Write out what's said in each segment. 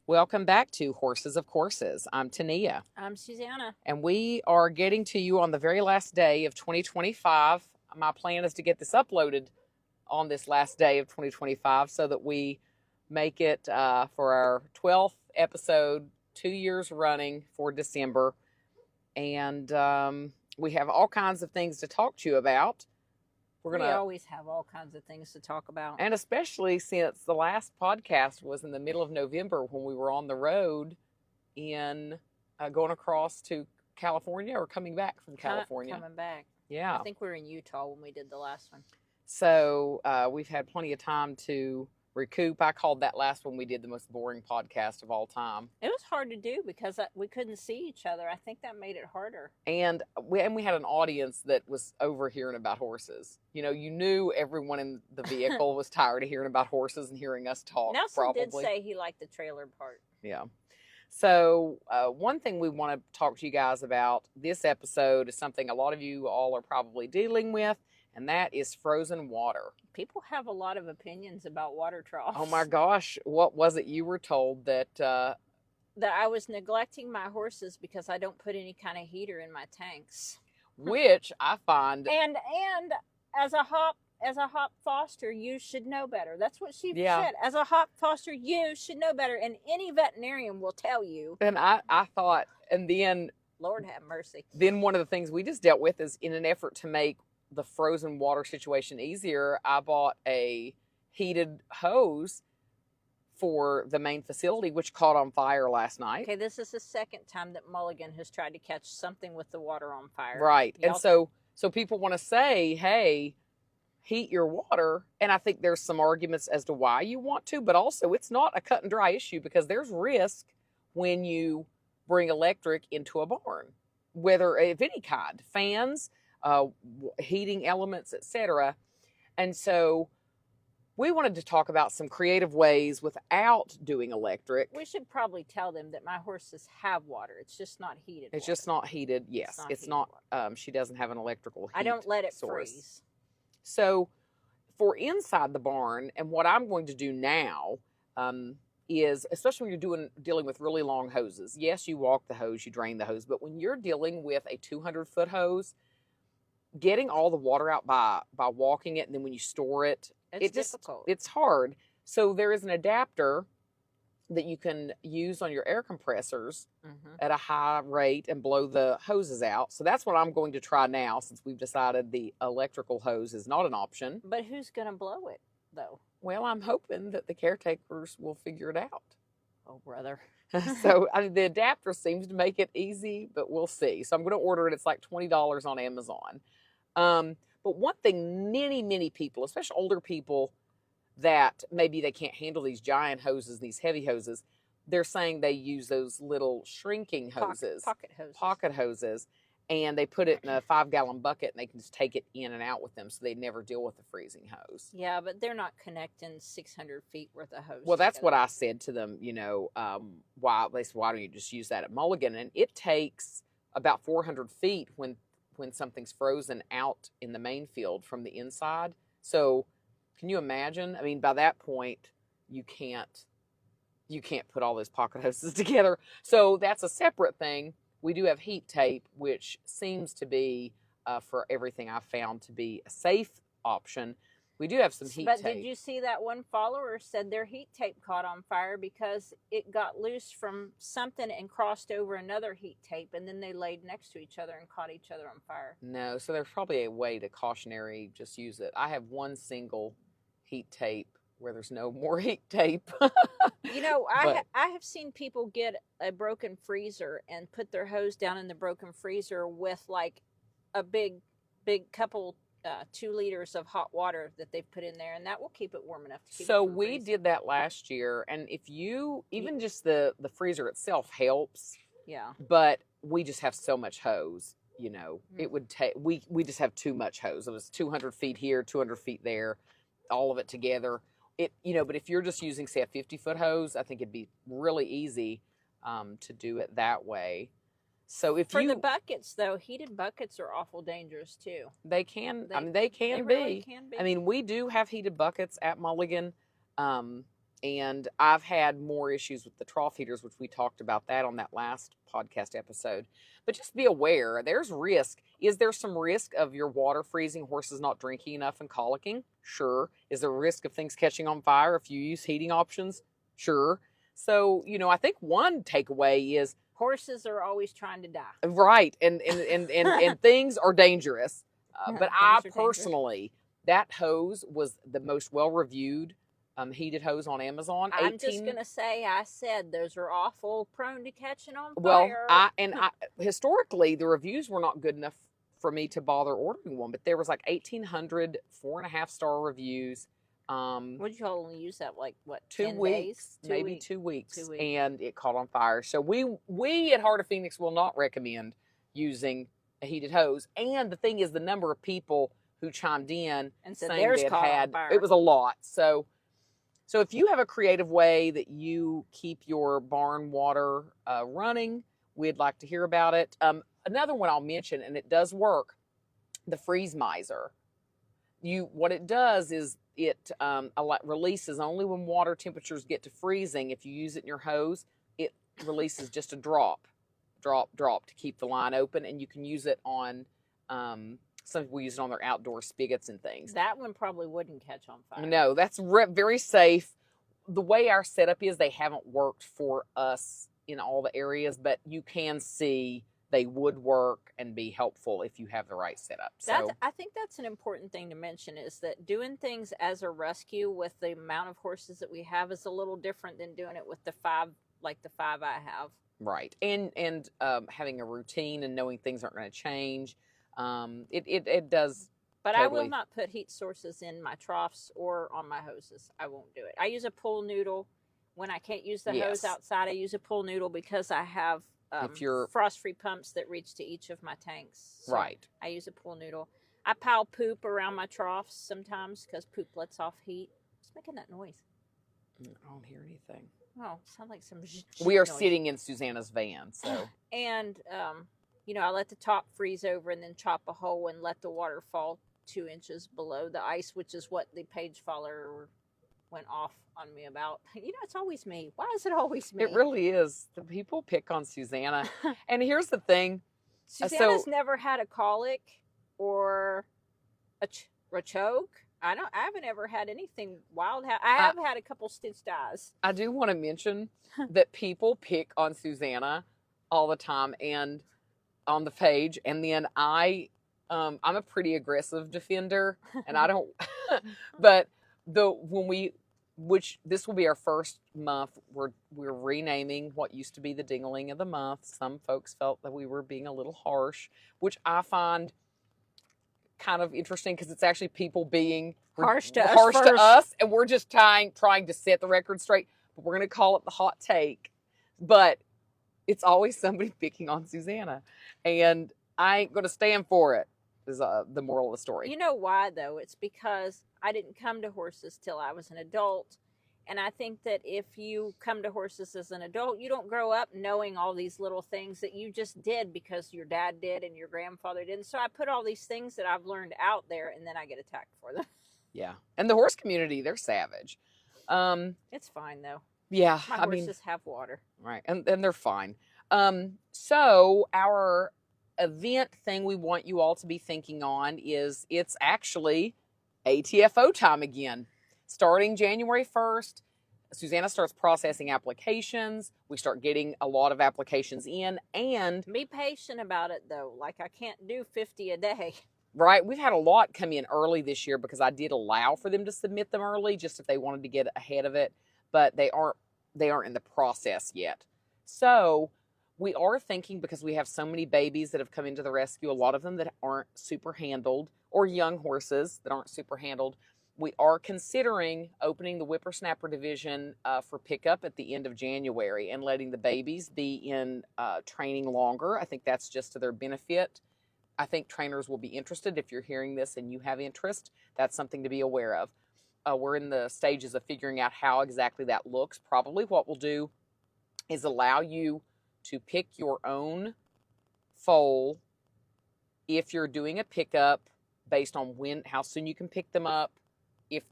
Welcome back to Horses of Courses. I'm Tania. I'm Susanna. And we are getting to you on the very last day of 2025. My plan is to get this uploaded on this last day of 2025 so that we make it for our 12th episode, 2 years running for December. And we have all kinds of things to talk to you about. We always have all kinds of things to talk about. And especially since the last podcast was in the middle of November when we were on the road in going across to California or coming back from California. Coming back. Yeah. I think we were in Utah when we did the last one. So we've had plenty of time to recoup. I called that last one we did the most boring podcast of all time. It was hard to do because we couldn't see each other. I think that made it harder. And we had an audience that was overhearing about horses. You know, you knew everyone in the vehicle was tired of hearing about horses and hearing us talk. Nelson probably did say he liked the trailer part. Yeah. So one thing we want to talk to you guys about this episode is something a lot of you all are probably dealing with, and that is frozen water. People have a lot of opinions about water troughs. Oh my gosh, what was it you were told that that I was neglecting my horses because I don't put any kind of heater in my tanks. Which I find and as a hop foster, you should know better. That's what she said. As a hop foster, you should know better, and any veterinarian will tell you. And I thought, and then Lord have mercy. Then one of the things we just dealt with is in an effort to make the frozen water situation easier, I bought a heated hose for the main facility, which caught on fire last night. Okay, this is the second time that Mulligan has tried to catch something with the water on fire. Right. And so people want to say, hey, heat your water. And I think there's some arguments as to why you want to, but also it's not a cut and dry issue because there's risk when you bring electric into a barn, whether of any kind, fans, heating elements, etc. And so we wanted to talk about some creative ways without doing electric. We should probably tell them that my horses have water. It's just not heated. It's just not heated. Yes, it's not. She doesn't have an electrical heat. I don't let it source. Freeze. So for inside the barn, and what I'm going to do now is, especially when you're dealing with really long hoses. Yes, you walk the hose, you drain the hose, but when you're dealing with a 200-foot hose, getting all the water out by walking it, and then when you store it, it's difficult. It's hard. So there is an adapter that you can use on your air compressors at a high rate and blow the hoses out. So that's what I'm going to try now, since we've decided the electrical hose is not an option. But who's going to blow it, though? Well, I'm hoping that the caretakers will figure it out. Oh, brother. So the adapter seems to make it easy, but we'll see. So I'm going to order it. It's like $20 on Amazon. But one thing many people, especially older people, that maybe they can't handle these giant hoses, these heavy hoses, they're saying they use those little shrinking hoses. Pocket hoses. And they put it in a 5-gallon bucket, and they can just take it in and out with them, so they never deal with the freezing hose. Yeah, but they're not connecting 600 feet worth of hose. Well, that's what I said to them, you know, why don't you just use that at Mulligan? And it takes about 400 feet when something's frozen out in the main field from the inside. So can you imagine? I mean, by that point, you can't put all those pocket hoses together. So that's a separate thing. We do have heat tape, which seems to be, for everything I've found, to be a safe option. We do have some heat tape. But did you see that one follower said their heat tape caught on fire because it got loose from something and crossed over another heat tape, and then they laid next to each other and caught each other on fire? No, so there's probably a way to cautionary just use it. I have one single heat tape where there's no more heat tape. You know, I have seen people get a broken freezer and put their hose down in the broken freezer with like a big couple 2 liters of hot water that they've put in there, and that will keep it warm enough to keep it from we freezing. did that last year, and if you even just the freezer itself helps. Yeah. But we just have so much hose, you know. It would take we just have too much hose. It was 200 feet here, 200 feet there, all of it together. But if you're just using, say, a 50-foot hose, I think it'd be really easy to do it that way. So for the buckets, though, heated buckets are awful dangerous too. They can. They can really can be. I mean, we do have heated buckets at Mulligan. And I've had more issues with the trough heaters, which we talked about that on that last podcast episode. But just be aware, there's risk. Is there some risk of your water freezing, horses not drinking enough and colicking? Sure. Is there a risk of things catching on fire if you use heating options? Sure. So, I think one takeaway is horses are always trying to die. Right. And things are dangerous. But I personally, that hose was the most well-reviewed heated hose on Amazon. I'm just going to say, I said those are awful prone to catching on fire. Well, historically, the reviews were not good enough for me to bother ordering one, but there was like 1,800 4.5-star reviews. Would you only use that like what 2 weeks, maybe 2 weeks, and it caught on fire. So we at Heart of Phoenix will not recommend using a heated hose. And the thing is, the number of people who chimed in and said theirs caught on fire. It was a lot. So if you have a creative way that you keep your barn water running, we'd like to hear about it. Another one I'll mention, and it does work, the freeze miser. What it does is it releases only when water temperatures get to freezing. If you use it in your hose, it releases just a drop to keep the line open, and you can use it on some people use it on their outdoor spigots and things. That one probably wouldn't catch on fire. No, that's very safe. The way our setup is, they haven't worked for us in all the areas, but you can see they would work and be helpful if you have the right setup. I think that's an important thing to mention, is that doing things as a rescue with the amount of horses that we have is a little different than doing it with the five I have. Right. And having a routine and knowing things aren't going to change. It does. But totally. I will not put heat sources in my troughs or on my hoses. I won't do it. I use a pool noodle. When I can't use the hose outside, I use a pool noodle because I have frost-free pumps that reach to each of my tanks. So right. I use a pool noodle. I pile poop around my troughs sometimes because poop lets off heat. What's making that noise? I don't hear anything. Oh, sounds like some We are noise. sitting in Susanna's van, so. And, I let the top freeze over and then chop a hole and let the water fall 2 inches below the ice, which is what the page follower went off on me about. It's always me. Why is it always me? It really is. The people pick on Susanna. And here's the thing. Susanna's never had a colic or a choke. I haven't ever had anything wild. I have had a couple stitched eyes. I do want to mention that people pick on Susanna all the time and on the page, and then I'm a pretty aggressive defender, and I don't. But which this will be our first month, we're renaming what used to be the Dingling of the Month. Some folks felt that we were being a little harsh, which I find kind of interesting because it's actually people being harsh to us, and we're just trying to set the record straight. But we're going to call it the hot take. But it's always somebody picking on Susanna, and I ain't going to stand for it, is the moral of the story. You know why, though? It's because I didn't come to horses till I was an adult, and I think that if you come to horses as an adult, you don't grow up knowing all these little things that you just did because your dad did and your grandfather did. And so I put all these things that I've learned out there, and then I get attacked for them. Yeah, and the horse community, they're savage. It's fine, though. Yeah, my horses have water. Right, and they're fine. So our event thing we want you all to be thinking on is it's actually ATFO time again. Starting January 1st, Susanna starts processing applications. We start getting a lot of applications in, and be patient about it, though. Like, I can't do 50 a day. Right. We've had a lot come in early this year because I did allow for them to submit them early just if they wanted to get ahead of it, but they aren't in the process yet. So we are thinking, because we have so many babies that have come into the rescue, a lot of them that aren't super handled, or young horses that aren't super handled, we are considering opening the whippersnapper division for pickup at the end of January and letting the babies be in training longer. I think that's just to their benefit. I think trainers will be interested. If you're hearing this and you have interest, that's something to be aware of. We're in the stages of figuring out how exactly that looks. Probably what we'll do is allow you to pick your own foal if you're doing a pickup based on how soon you can pick them up, if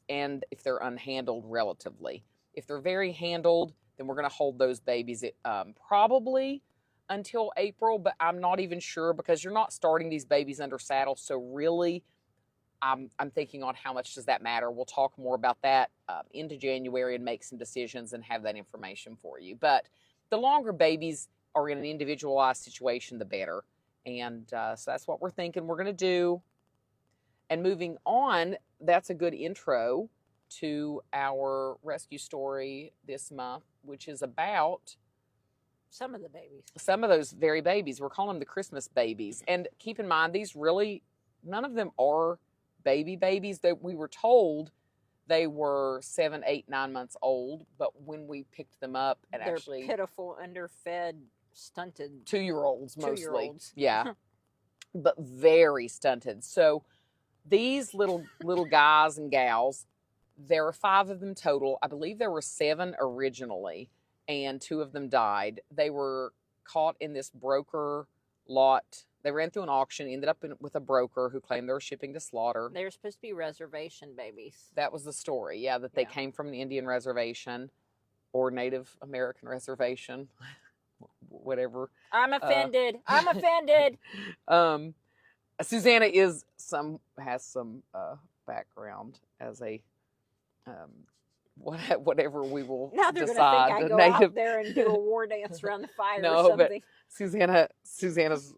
they're unhandled relatively. If they're very handled, then we're going to hold those babies probably until April, but I'm not even sure because you're not starting these babies under saddle. So really, I'm thinking on how much does that matter. We'll talk more about that into January and make some decisions and have that information for you. But the longer babies are in an individualized situation, the better. And so that's what we're thinking we're going to do. And moving on, that's a good intro to our rescue story this month, which is about some of the babies. Some of those very babies. We're calling them the Christmas babies. And keep in mind, these really, none of them are babies. That we were told they were 7, 8, 9 months old. But when we picked them up and they're actually pitiful, underfed, stunted 2-year-olds mostly. 2-year-olds. Yeah. But very stunted. So these little guys and gals, there are 5 of them total. I believe there were 7 originally, and 2 of them died. They were caught in this broker lot. They ran through an auction, ended up with a broker who claimed they were shipping to slaughter. They were supposed to be reservation babies. That was the story, yeah, that they came from an Indian reservation or Native American reservation, whatever. I'm offended. I'm offended. Susanna has some background as a whatever we will now they're decide. Gonna think I go Native... out there and do a war dance around the fire no, or something. But Susanna's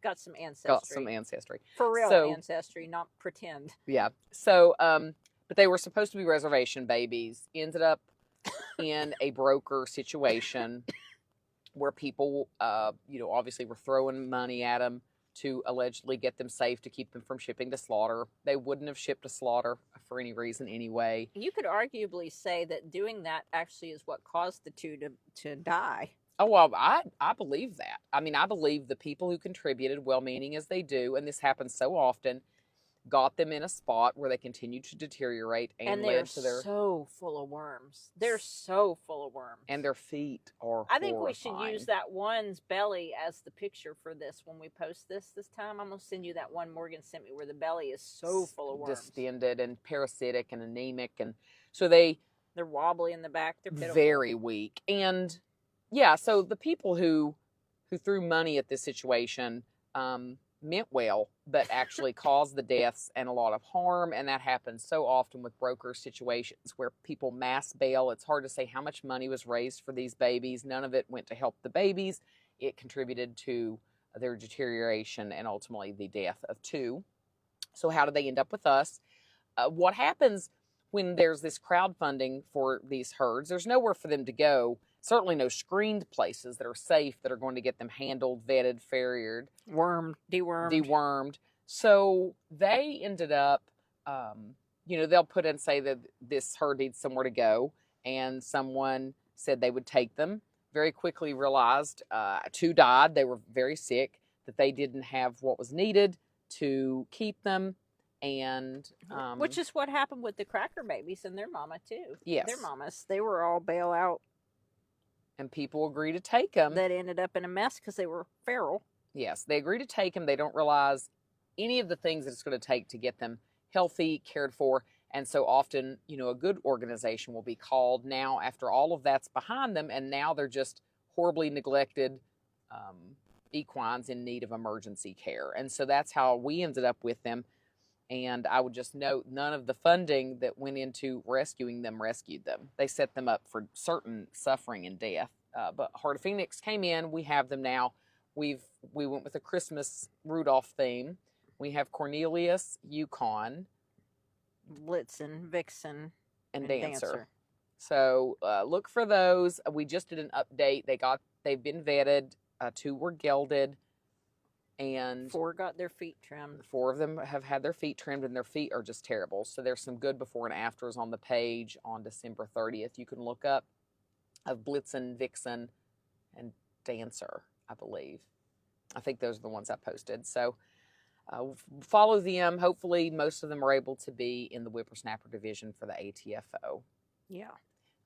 got some ancestry. Got some ancestry. For real ancestry, not pretend. Yeah. So, but they were supposed to be reservation babies. Ended up in a broker situation where people, obviously were throwing money at them to allegedly get them safe to keep them from shipping to slaughter. They wouldn't have shipped to slaughter for any reason anyway. You could arguably say that doing that actually is what caused the 2 to die. Oh, well, I believe that. I mean, I believe the people who contributed, well-meaning as they do, and this happens so often, got them in a spot where they continued to deteriorate and led to their... so full of worms. They're so full of worms. And their feet are I think we should use that one's belly as the picture for this when we post this time. I'm going to send you that one Morgan sent me where the belly is so full of worms. Distended and parasitic and anemic. And so they're wobbly in the back. They're pitiful. Very weak. And yeah, so the people who threw money at this situation meant well, but actually caused the deaths and a lot of harm. And that happens so often with broker situations where people mass bail. It's hard to say how much money was raised for these babies. None of it went to help the babies. It contributed to their deterioration and ultimately the death of 2. So how did they end up with us? What happens when there's this crowdfunding for these herds? There's nowhere for them to go. Certainly no screened places that are safe, that are going to get them handled, vetted, farriered. Dewormed. So they ended up, they'll put in, say that this herd needs somewhere to go, and someone said they would take them. Very quickly realized 2 died. They were very sick, that they didn't have what was needed to keep them. And which is what happened with the cracker babies and their mama, too. Yes. Their mamas, they were all bail out. And people agree to take them. That ended up in a mess because they were feral. Yes, they agree to take them. They don't realize any of the things that it's going to take to get them healthy, cared for. And so often, a good organization will be called now after all of that's behind them. And now they're just horribly neglected equines in need of emergency care. And so that's how we ended up with them. And I would just note, none of the funding that went into rescuing them rescued them. They set them up for certain suffering and death. But Heart of Phoenix came in. We have them now. We went with a Christmas Rudolph theme. We have Cornelius, Yukon, Blitzen, Vixen, and Dancer. So look for those. We just did an update. They've been vetted. 2 were gelded. And 4 got their feet trimmed. 4 of them have had their feet trimmed, and their feet are just terrible. So there's some good before and afters on the page on December 30th. You can look up of Blitzen, Vixen, and Dancer, I believe. I think those are the ones I posted. So follow them. Hopefully most of them are able to be in the whippersnapper division for the ATFO. Yeah.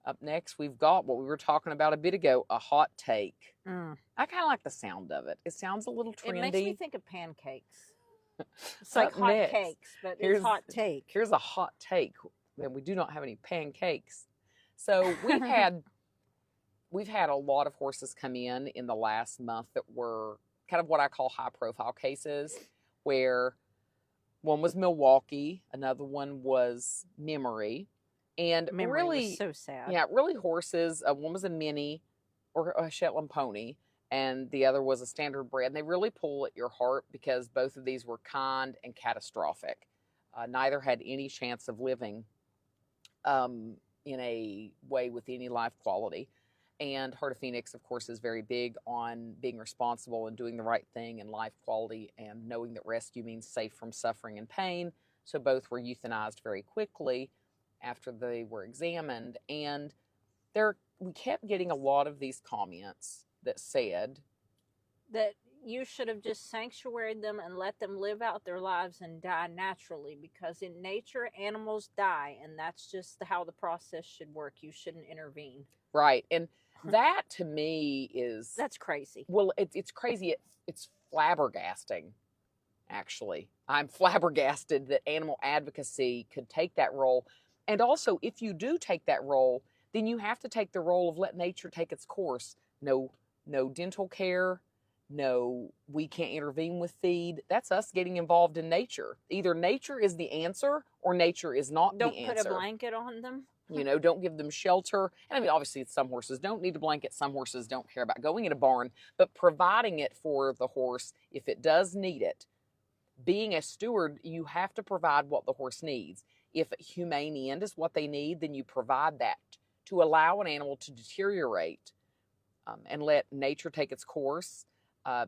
Up next, we've got what we were talking about a bit ago, a hot take. I kind of like the sound of it. It sounds a little trendy. It makes me think of pancakes. It's like hot cakes, but it's hot take. Here's a hot take, and we do not have any pancakes. So we've had a lot of horses come in the last month that were kind of what I call high profile cases, where one was Milwaukee, another one was Memory, and Memory was so sad. Yeah, really horses. One was a mini or a Shetland pony, and the other was a standard bred. And they really pull at your heart because both of these were kind and catastrophic. Neither had any chance of living in a way with any life quality. And Heart of Phoenix, of course, is very big on being responsible and doing the right thing and life quality and knowing that rescue means safe from suffering and pain. So both were euthanized very quickly after they were examined. And we kept getting a lot of these comments that said that you should have just sanctuaried them and let them live out their lives and die naturally, because in nature, animals die, and that's just how the process should work. You shouldn't intervene. Right. And that to me is... That's crazy. Well, it's crazy. It's flabbergasting, actually. I'm flabbergasted that animal advocacy could take that role. And also, if you do take that role, then you have to take the role of let nature take its course. No dental care. No, we can't intervene with feed. That's us getting involved in nature. Either nature is the answer or nature is not the answer. Don't put a blanket on them. Don't give them shelter. And I mean, obviously, some horses don't need a blanket. Some horses don't care about going in a barn. But providing it for the horse, if it does need it, being a steward, you have to provide what the horse needs. If a humane end is what they need, then you provide that. To allow an animal to deteriorate and let nature take its course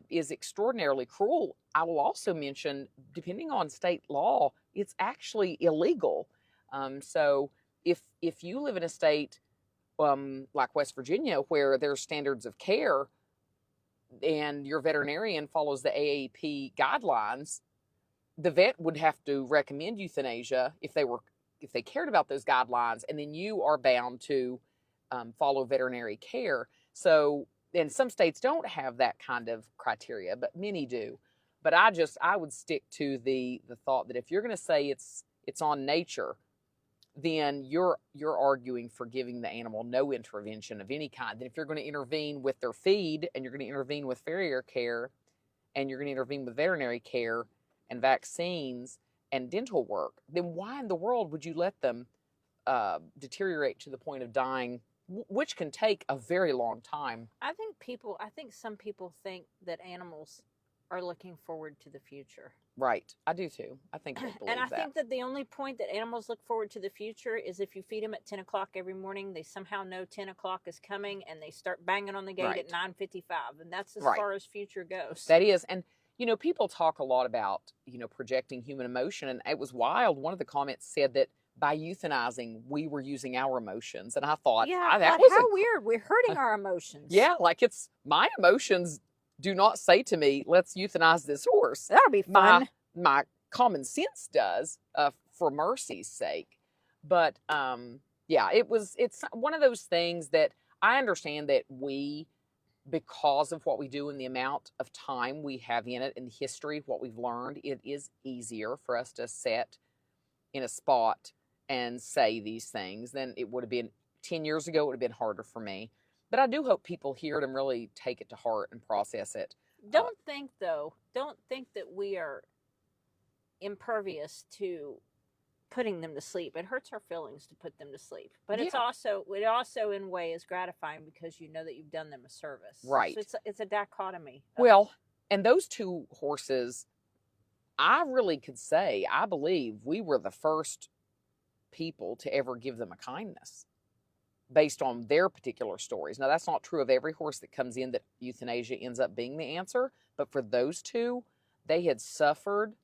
is extraordinarily cruel. I will also mention, depending on state law, it's actually illegal. So if you live in a state like West Virginia, where there's standards of care and your veterinarian follows the AAP guidelines, the vet would have to recommend euthanasia if they cared about those guidelines, and then you are bound to follow veterinary care. So, and some states don't have that kind of criteria, but many do. But I would stick to the thought that if you're going to say it's on nature, then you're arguing for giving the animal no intervention of any kind. Then if you're going to intervene with their feed, and you're going to intervene with farrier care, and you're going to intervene with veterinary care and vaccines and dental work, then why in the world would you let them deteriorate to the point of dying, which can take a very long time? I think some people think that animals are looking forward to the future. Right. I do too. I think they believe and I that. think that the only point that animals look forward to the future is if you feed them at 10 o'clock every morning, they somehow know 10 o'clock is coming and they start banging on the gate at 9:55. And that's as far as future goes. That is. And, people talk a lot about, projecting human emotion. And it was wild. One of the comments said that by euthanizing, we were using our emotions. And I thought, how weird. We're hurting our emotions. Yeah, like it's my emotions do not say to me, let's euthanize this horse. That'll be fun. My common sense does, for mercy's sake. But it's one of those things that I understand that because of what we do and the amount of time we have in it and the history of what we've learned, it is easier for us to set in a spot and say these things than it would have been 10 years ago. It would have been harder for me. But I do hope people hear it and really take it to heart and process it. Don't think that we are impervious to putting them to sleep. It hurts our feelings to put them to sleep. But it also in a way is gratifying because you know that you've done them a service. Right. So it's a dichotomy. Well, and those two horses, I really could say, I believe we were the first people to ever give them a kindness based on their particular stories. Now, that's not true of every horse that comes in that euthanasia ends up being the answer. But for those two, they had suffered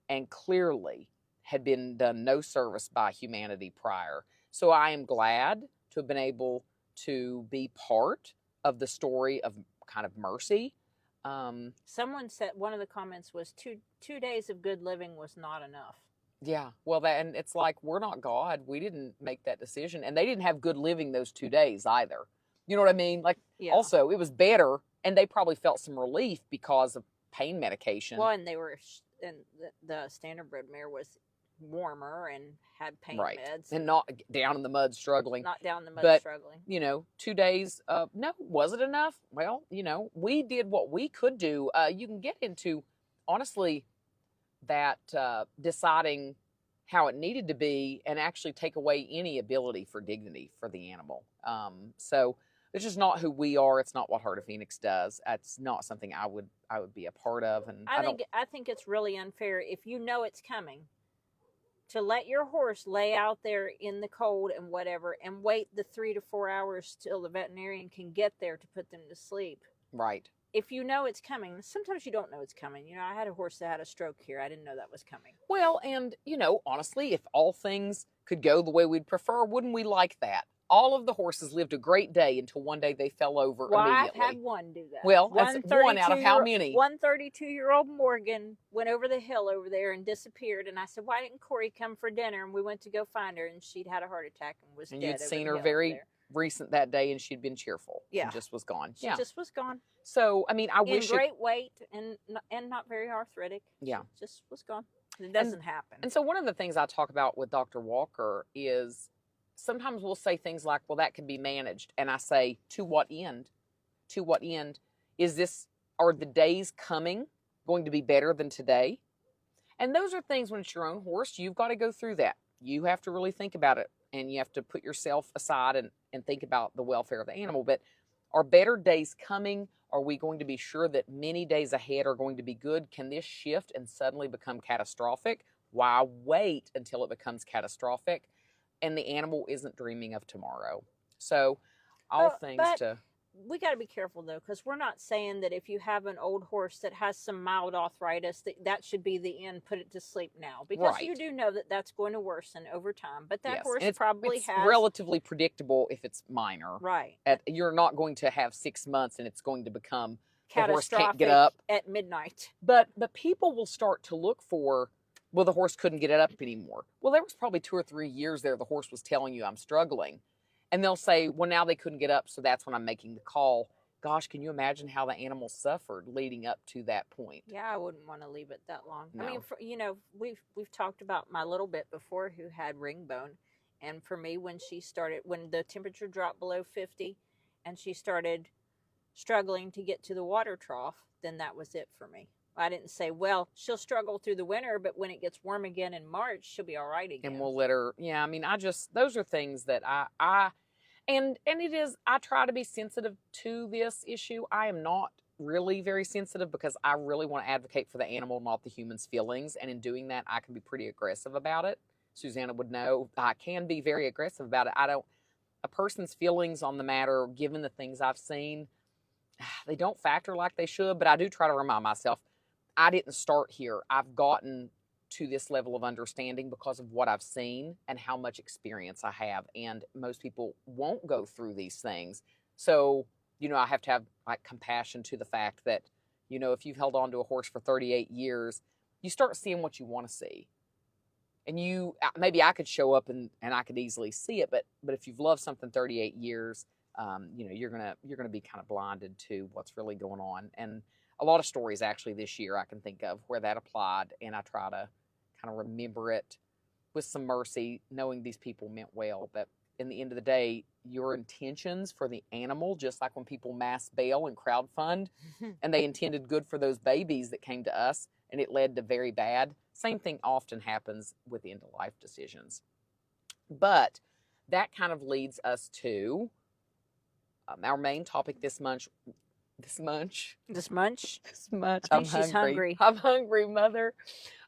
and clearly had been done no service by humanity prior. So I am glad to have been able to be part of the story of kind of mercy. Someone said, one of the comments was 2 days of good living was not enough. Yeah, well, and it's like, we're not God. We didn't make that decision. And they didn't have good living those 2 days either. You know what I mean? Like, also, it was better, and they probably felt some relief because of pain medication. Well, and they were, and the standardbred mare was warmer and had pain Right. meds. And not down in the mud struggling. Not down in the mud but, struggling. 2 days, no, was it enough? Well, we did what we could do. You can get into, honestly, that deciding how it needed to be and actually take away any ability for dignity for the animal. So it's just not who we are. It's not what Heart of Phoenix does. That's not something I would be a part of. And I think it's really unfair if you know it's coming to let your horse lay out there in the cold and whatever and wait the 3 to 4 hours till the veterinarian can get there to put them to sleep. Right. If you know it's coming, sometimes you don't know it's coming. I had a horse that had a stroke here. I didn't know that was coming. Well, and, honestly, if all things could go the way we'd prefer, wouldn't we like that? All of the horses lived a great day until one day they fell over immediately. I've had one do that. Well, that's one out of how many? One 32-year-old Morgan went over the hill over there and disappeared. And I said, why didn't Corey come for dinner? And we went to go find her, and she'd had a heart attack and was dead. And you'd seen over her very recent that day, and she'd been cheerful. Yeah. And just was gone. She just was gone. So, I mean, I wish in great weight and not very arthritic. Yeah. She just was gone. It doesn't happen. And so one of the things I talk about with Dr. Walker is sometimes we'll say things like, well, that can be managed. And I say, to what end? To what end? Are the days coming going to be better than today? And those are things when it's your own horse, you've got to go through that. You have to really think about it. And you have to put yourself aside and think about the welfare of the animal. But are better days coming? Are we going to be sure that many days ahead are going to be good? Can this shift and suddenly become catastrophic? Why wait until it becomes catastrophic? And the animal isn't dreaming of tomorrow. So we got to be careful, though, because we're not saying that if you have an old horse that has some mild arthritis, that should be the end, put it to sleep now. Because you do know that that's going to worsen over time. But that horse probably has... relatively predictable if it's minor. Right. You're not going to have 6 months and it's going to become catastrophic. The horse can't get up at midnight. But people will start to look for, well, the horse couldn't get it up anymore. Well, there was probably 2 or 3 years there the horse was telling you, I'm struggling. And they'll say, well, now they couldn't get up, so that's when I'm making the call. Gosh, can you imagine how the animal suffered leading up to that point? Yeah, I wouldn't want to leave it that long. No. I mean, we've talked about my little bit before who had ring bone. And for me, when the temperature dropped below 50 and she started struggling to get to the water trough, then that was it for me. I didn't say, well, she'll struggle through the winter, but when it gets warm again in March, she'll be all right again. And we'll let her, I mean, those are things that and it is, I try to be sensitive to this issue. I am not really very sensitive because I really want to advocate for the animal, not the human's feelings. And in doing that, I can be pretty aggressive about it. Susanna would know I can be very aggressive about it. A person's feelings on the matter, given the things I've seen, they don't factor like they should, but I do try to remind myself, I didn't start here. I've gotten to this level of understanding because of what I've seen and how much experience I have. And most people won't go through these things. So, I have to have compassion to the fact that, if you've held on to a horse for 38 years, you start seeing what you want to see. And maybe I could show up and I could easily see it, but if you've loved something 38 years, you're going to be kind of blinded to what's really going on. And a lot of stories actually this year I can think of where that applied, and I try to kind of remember it with some mercy, knowing these people meant well. But in the end of the day, your intentions for the animal, just like when people mass bail and crowdfund, and they intended good for those babies that came to us, and it led to very bad. Same thing often happens with end-of-life decisions. But that kind of leads us to our main topic this month. This munch? I'm she's hungry. I'm hungry, Mother.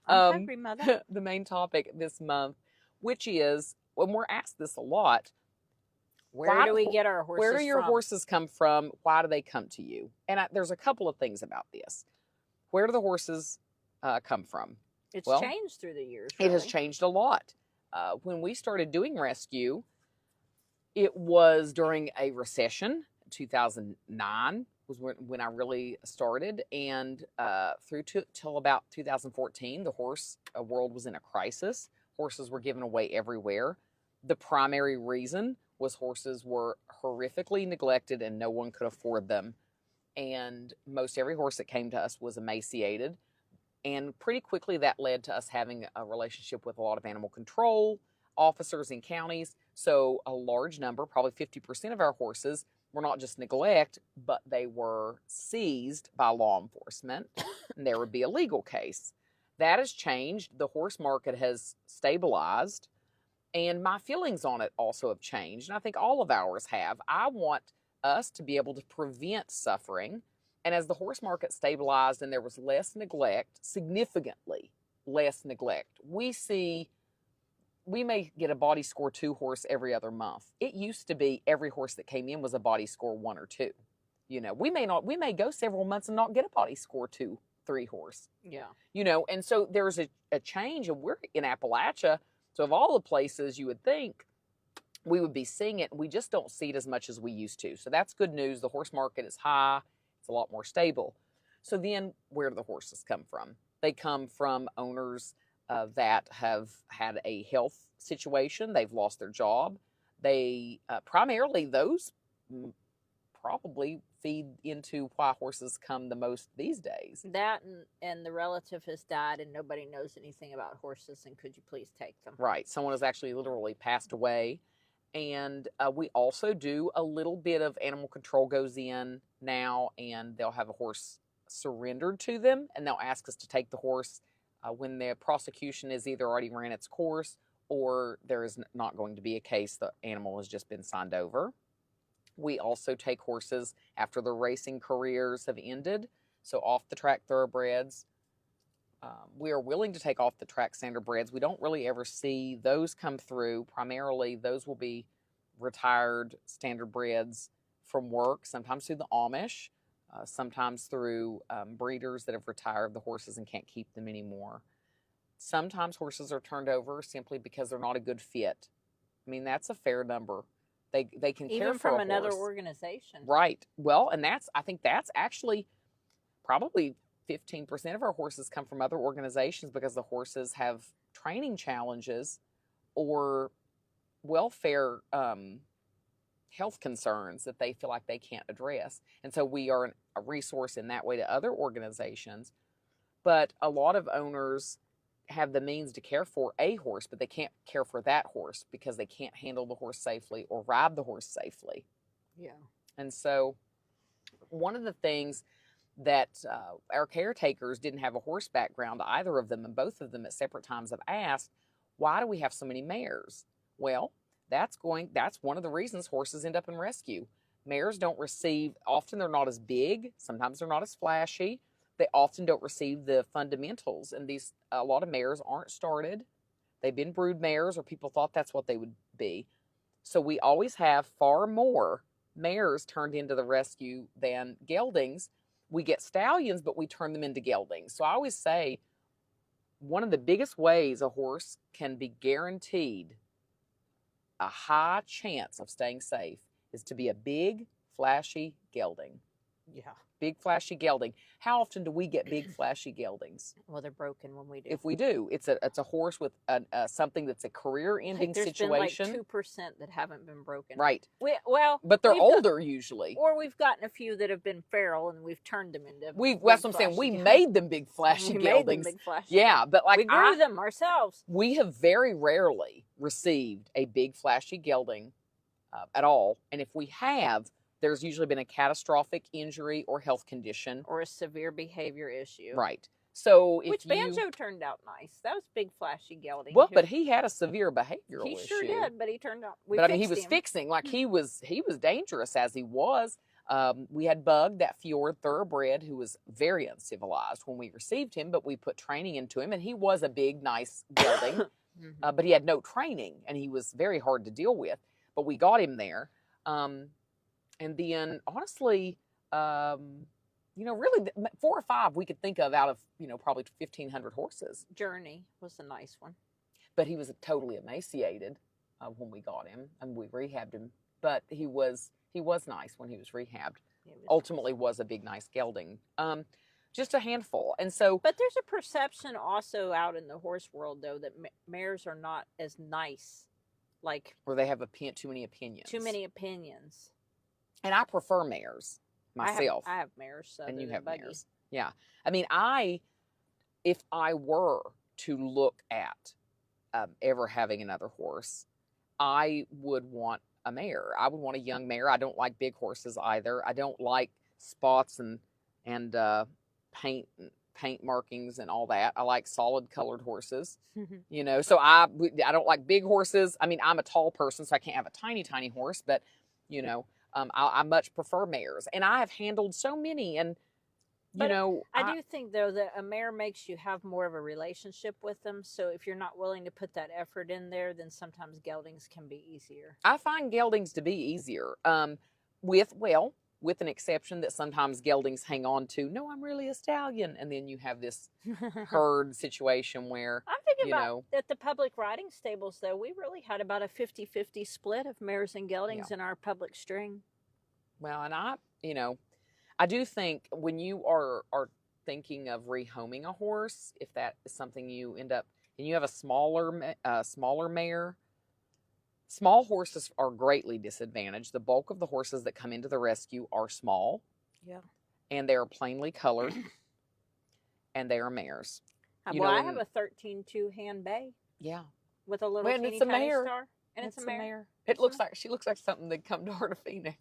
I'm hungry, Mother. The main topic this month, which is, when we're asked this a lot, where do we get our horses Where do your from? horses come from? Why do they come to you? And there's a couple of things about this. Where do the horses come from? It's changed through the years. Really. It has changed a lot. When we started doing rescue, it was during a recession. 2009 was when I really started, and through till about 2014, the horse world was in a crisis. Horses were given away everywhere. The primary reason was horses were horrifically neglected and no one could afford them. And most every horse that came to us was emaciated. And pretty quickly that led to us having a relationship with a lot of animal control officers in counties. So a large number, probably 50% of our horses, were not just neglect, but they were seized by law enforcement, and there would be a legal case. That has changed. The horse market has stabilized, and my feelings on it also have changed, and I think all of ours have. I want us to be able to prevent suffering, and as the horse market stabilized and there was less neglect, significantly less neglect, we may get a body score 2 horse every other month. It used to be every horse that came in was a body score 1 or 2. We may go several months and not get a body score 2, 3 horse. Yeah. And so there's a change, and we're in Appalachia. So of all the places you would think we would be seeing it, we just don't see it as much as we used to. So that's good news. The horse market is high. It's a lot more stable. So then where do the horses come from? They come from owners that have had a health situation. They've lost their job. They primarily those probably feed into why horses come the most these days. That and the relative has died and nobody knows anything about horses, and could you please take them? Right. Someone has actually literally passed away. And we also do a little bit of animal control goes in now, and they'll have a horse surrendered to them, and they'll ask us to take the horse when the prosecution is either already ran its course or there is not going to be a case. The animal has just been signed over. We also take horses after their racing careers have ended, so off-the-track thoroughbreds. We are willing to take off-the-track standardbreds. We don't really ever see those come through. Primarily, those will be retired standardbreds from work, sometimes through the Amish, sometimes through breeders that have retired the horses and can't keep them anymore. Sometimes horses are turned over simply because they're not a good fit. I mean, that's a fair number. They can care Even for a from another horse. organization. Right. Well, and I think that's actually probably 15% of our horses come from other organizations because the horses have training challenges or welfare health concerns that they feel like they can't address. And so we are a resource in that way to other organizations. But a lot of owners have the means to care for a horse, but they can't care for that horse because they can't handle the horse safely or ride the horse safely. Yeah. And so one of the things that our caretakers didn't have a horse background, either of them, and both of them at separate times have asked, why do we have so many mares? Well, that's one of the reasons horses end up in rescue. Mares don't receive, often they're not as big, sometimes they're not as flashy. They often don't receive the fundamentals, and a lot of mares aren't started. They've been brood mares, or people thought that's what they would be. So we always have far more mares turned into the rescue than geldings. We get stallions, but we turn them into geldings. So I always say one of the biggest ways a horse can be guaranteed a high chance of staying safe is to be a big, flashy gelding. Yeah. Big, flashy gelding. How often do we get big, flashy geldings? Well, they're broken when we do. If we do, it's a horse with something that's a career-ending situation. There's been like 2% that haven't been broken. Right. But they're older usually. Or we've gotten a few that have been feral and we've turned them into. That's what I'm saying. We made them big, flashy geldings. Big, flashy. Yeah, but we grew them ourselves. We have very rarely received a big, flashy gelding at all, and if we have, there's usually been a catastrophic injury or health condition. Or a severe behavior issue. Right. So Which Banjo turned out nice. That was big, flashy gelding. Well, but he had a severe behavioral issue. He sure did, but he turned out... he was fixing. Like, he was dangerous as he was. We had Bug, that fjord thoroughbred, who was very uncivilized when we received him, but we put training into him, and he was a big, nice gelding. But he had no training, and he was very hard to deal with. But we got him there. And then, honestly, really 4 or 5 we could think of out of, probably 1,500 horses. Journey was a nice one. But he was totally emaciated when we got him, and we rehabbed him. But he was nice when he was rehabbed. Ultimately was a big, nice gelding. Just a handful. And so... But there's a perception also out in the horse world, though, that mares are not as nice. Or they have too many opinions. Too many opinions. And I prefer mares myself. I have mares. And you have buggy. mares. Yeah. I mean, I if I were to look at ever having another horse, I would want a mare. I would want a young mare. I don't like big horses either. I don't like spots and paint markings and all that. I like solid colored horses. So I don't like big horses. I mean, I'm a tall person, so I can't have a tiny horse, but I much prefer mares, and I have handled so many. And I do think though that a mare makes you have more of a relationship with them. So if you're not willing to put that effort in there, then sometimes geldings can be easier. I find geldings to be easier. With an exception that sometimes geldings hang on to, no, I'm really a stallion. And then you have this herd situation where, I'm thinking about at the public riding stables, though, we really had about a 50-50 split of mares and geldings in our public string. Well, and I do think when you are thinking of rehoming a horse, if that is something you end up, and you have a smaller mare, small horses are greatly disadvantaged. The bulk of the horses that come into the rescue are small. Yeah. And they are plainly colored. And they are mares. I have a 13-2 hand bay. Yeah. With a little teeny tiny star. And it's a mare. She looks like something that come to Heart of Phoenix.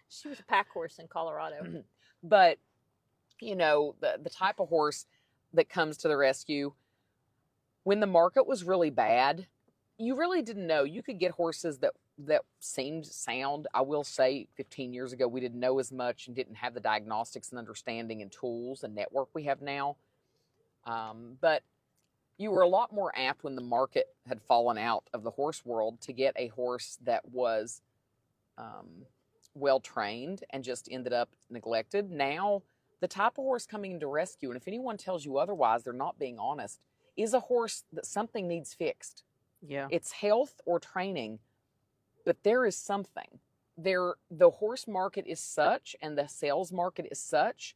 She was a pack horse in Colorado. But, the type of horse that comes to the rescue, when the market was really bad, you really didn't know. You could get horses that seemed sound. I will say 15 years ago, we didn't know as much and didn't have the diagnostics and understanding and tools and network we have now. But you were a lot more apt when the market had fallen out of the horse world to get a horse that was well-trained and just ended up neglected. Now, the type of horse coming into rescue, and if anyone tells you otherwise, they're not being honest, is a horse that something needs fixed. Yeah. It's health or training, but there is something. The horse market is such and the sales market is such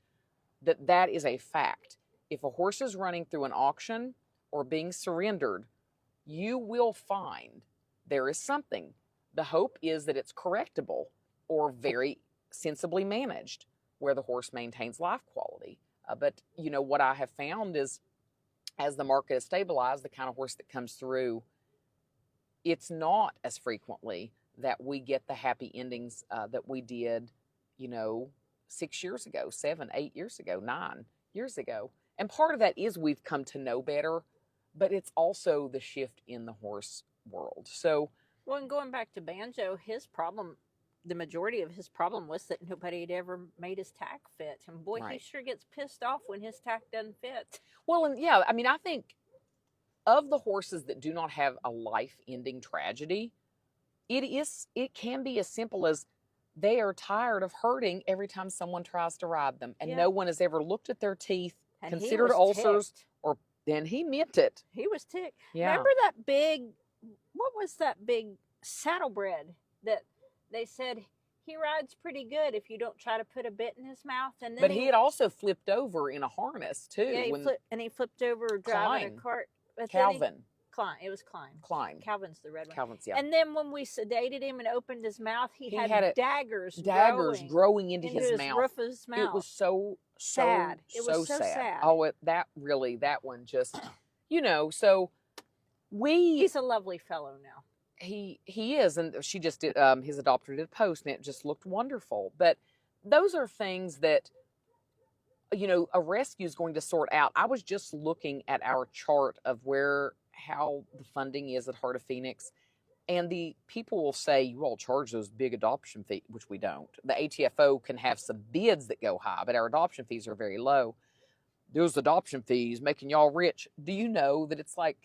that is a fact. If a horse is running through an auction or being surrendered, you will find there is something. The hope is that it's correctable or very sensibly managed where the horse maintains life quality. But what I have found is as the market has stabilized, the kind of horse that comes through, it's not as frequently that we get the happy endings that we did, 6 years ago, 7, 8 years ago, 9 years ago. And part of that is we've come to know better, but it's also the shift in the horse world. So, well, and going back to Banjo, the majority of his problem was that nobody had ever made his tack fit. And boy, He sure gets pissed off when his tack doesn't fit. Well, and yeah, I mean, I think of the horses that do not have a life-ending tragedy, it can be as simple as they are tired of hurting every time someone tries to ride them. And no one has ever looked at their teeth, and considered ulcers, then he meant it. He was ticked. Yeah. Remember what was that big saddlebred that they said he rides pretty good if you don't try to put a bit in his mouth? And then but he had also flipped over in a harness too. Yeah, he flipped over driving a cart. Calvin. Klein. It was Klein. Klein. Calvin's the red one. Calvin's, yeah. And then when we sedated him and opened his mouth, he had daggers growing into his mouth. Roof of his mouth. It was so sad. It was so sad. Oh, that one just, so he's a lovely fellow now. He is, and she just did, his adopter did a post, and it just looked wonderful. But those are things that, a rescue is going to sort out. I was just looking at our chart of how the funding is at Heart of Phoenix, and the people will say, you all charge those big adoption fees, which we don't. The ATFO can have some bids that go high, but our adoption fees are very low. Those adoption fees making y'all rich. Do you know that it's like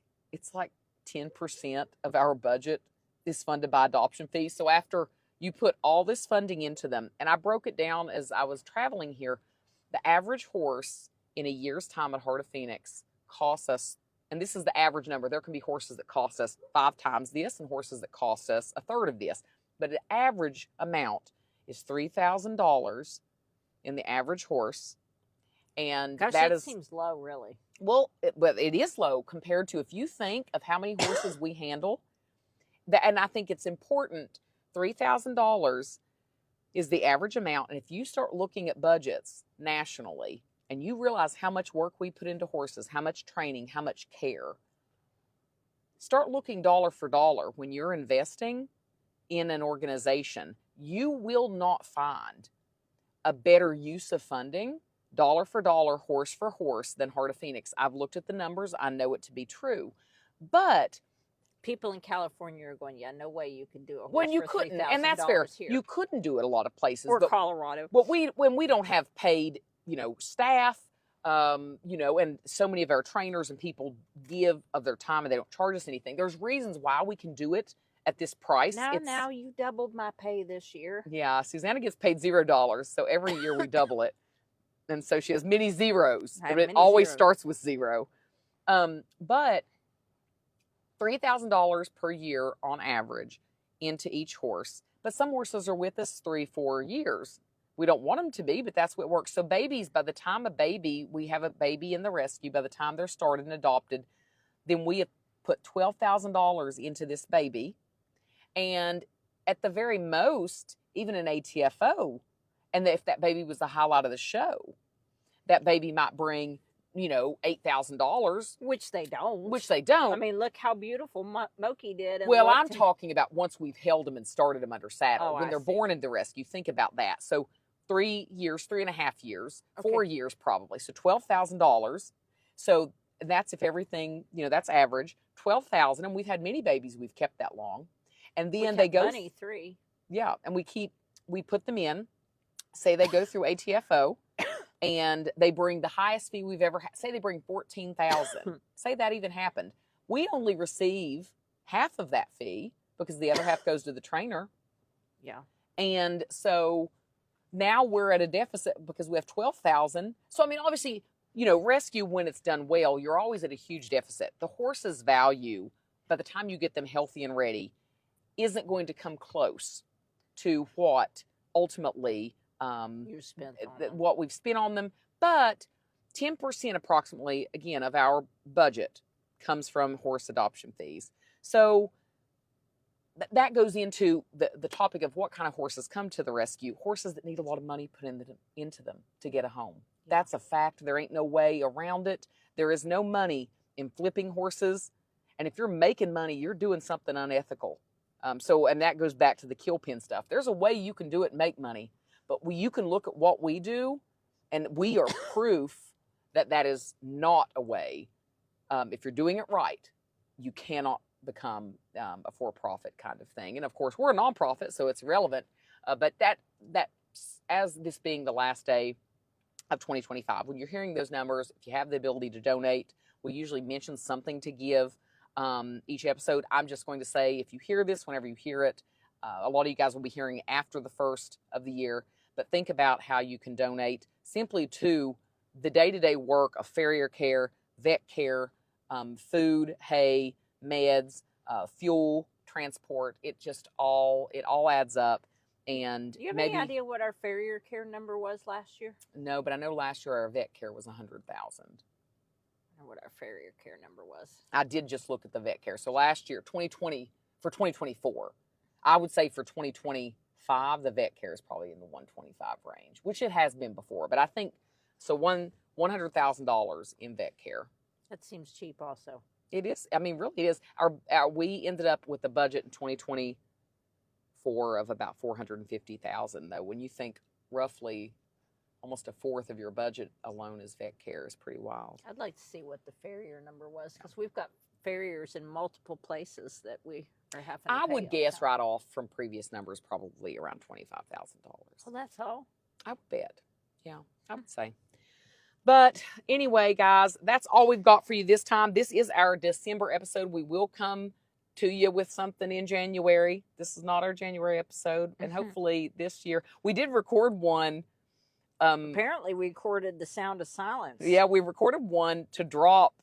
10% of our budget is funded by adoption fees? So after you put all this funding into them, and I broke it down as I was traveling here, the average horse in a year's time at Heart of Phoenix costs us, and this is the average number. There can be horses that cost us 5 times this and horses that cost us a third of this. But the average amount is $3,000 in the average horse. And that seems low, really. Well, it is low compared to, if you think of how many horses we handle. And I think it's important. $3,000 is the average amount. And if you start looking at budgets nationally, and you realize how much work we put into horses, how much training, how much care, start looking dollar for dollar when you're investing in an organization. You will not find a better use of funding, dollar for dollar, horse for horse, than Heart of Phoenix. I've looked at the numbers. I know it to be true. But people in California are going, yeah, no way you can do a horse when you for couldn't, and that's fair. here. You couldn't do it a lot of places. Or Colorado. But when we don't have paid, staff, and so many of our trainers and people give of their time and they don't charge us anything. There's reasons why we can do it at this price. Now you doubled my pay this year. Yeah, Susanna gets paid $0, so every year we double it. And so she has many zeros, but it always starts with 0. But $3,000 per year on average into each horse. But some horses are with us 3-4 years. We don't want them to be, but that's what works. So babies, by the time we have a baby in the rescue, by the time they're started and adopted, then we have put $12,000 into this baby. And at the very most, even an ATFO, and if that baby was the highlight of the show, that baby might bring, $8,000. Which they don't. I mean, look how beautiful Moki did. Well, I'm talking about once we've held them and started them under saddle. When they're born in the rescue, think about that. So 3 years, 3.5 years, 4 years probably. So $12,000. So that's if everything, that's average. $12,000, and we've had many babies we've kept that long. And then they go. Money 3. Yeah, and we put them in. Say they go through ATFO, and they bring the highest fee we've ever had. Say they bring $14,000. Say that even happened. We only receive half of that fee because the other half goes to the trainer. Yeah. And so now we're at a deficit because we have $12,000. So, I mean, obviously, rescue, when it's done well, you're always at a huge deficit. The horse's value, by the time you get them healthy and ready, isn't going to come close to what ultimately you spent on what we've spent on them. But 10% approximately, again, of our budget comes from horse adoption fees. So that goes into the topic of what kind of horses come to the rescue. Horses that need a lot of money put into them to get a home. That's a fact. There ain't no way around it. There is no money in flipping horses. And if you're making money, you're doing something unethical. And that goes back to the kill pin stuff. There's a way you can do it and make money. But you can look at what we do, and we are proof that is not a way. If you're doing it right, you cannot become a for-profit kind of thing. And of course, we're a nonprofit, so it's relevant. But that as this being the last day of 2025, when you're hearing those numbers, if you have the ability to donate, we usually mention something to give each episode. I'm just going to say, if you hear this, whenever you hear it, a lot of you guys will be hearing after the first of the year. But think about how you can donate simply to the day-to-day work of farrier care, vet care, food, hay, meds, fuel, transport. It all adds up. And do you have any idea what our farrier care number was last year? No, but I know last year our vet care was $100,000. I know what our farrier care number was. I did just look at the vet care. So last year, 2020, for 2024, I would say for 2025, the vet care is probably in the 125 range, which it has been before. But I think, so $100,000 in vet care. That seems cheap also. It is. I mean, really it is. We ended up with a budget in 2024 of about $450,000, though. When you think roughly almost a fourth of your budget alone is vet care, is pretty wild. I'd like to see what the farrier number was, because we've got farriers in multiple places that we are having to pay. I would guess right off from previous numbers probably around $25,000. Well, that's all? I would bet. Yeah, I would say. But anyway, guys, that's all we've got for you this time. This is our December episode. We will come to you with something in January. This is not our January episode. And hopefully this year, we did record one. Apparently we recorded The Sound of Silence. Yeah, we recorded one to drop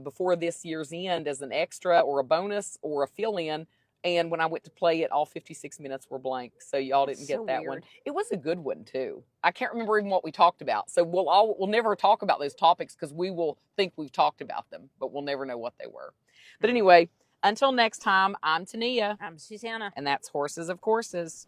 before this year's end as an extra or a bonus or a fill-in. And when I went to play it, all 56 minutes were blank. So y'all didn't get that one. It was a good one, too. I can't remember even what we talked about. So we'll never talk about those topics because we will think we've talked about them, but we'll never know what they were. But anyway, until next time, I'm Tania. I'm Susanna. And that's Horses of Courses.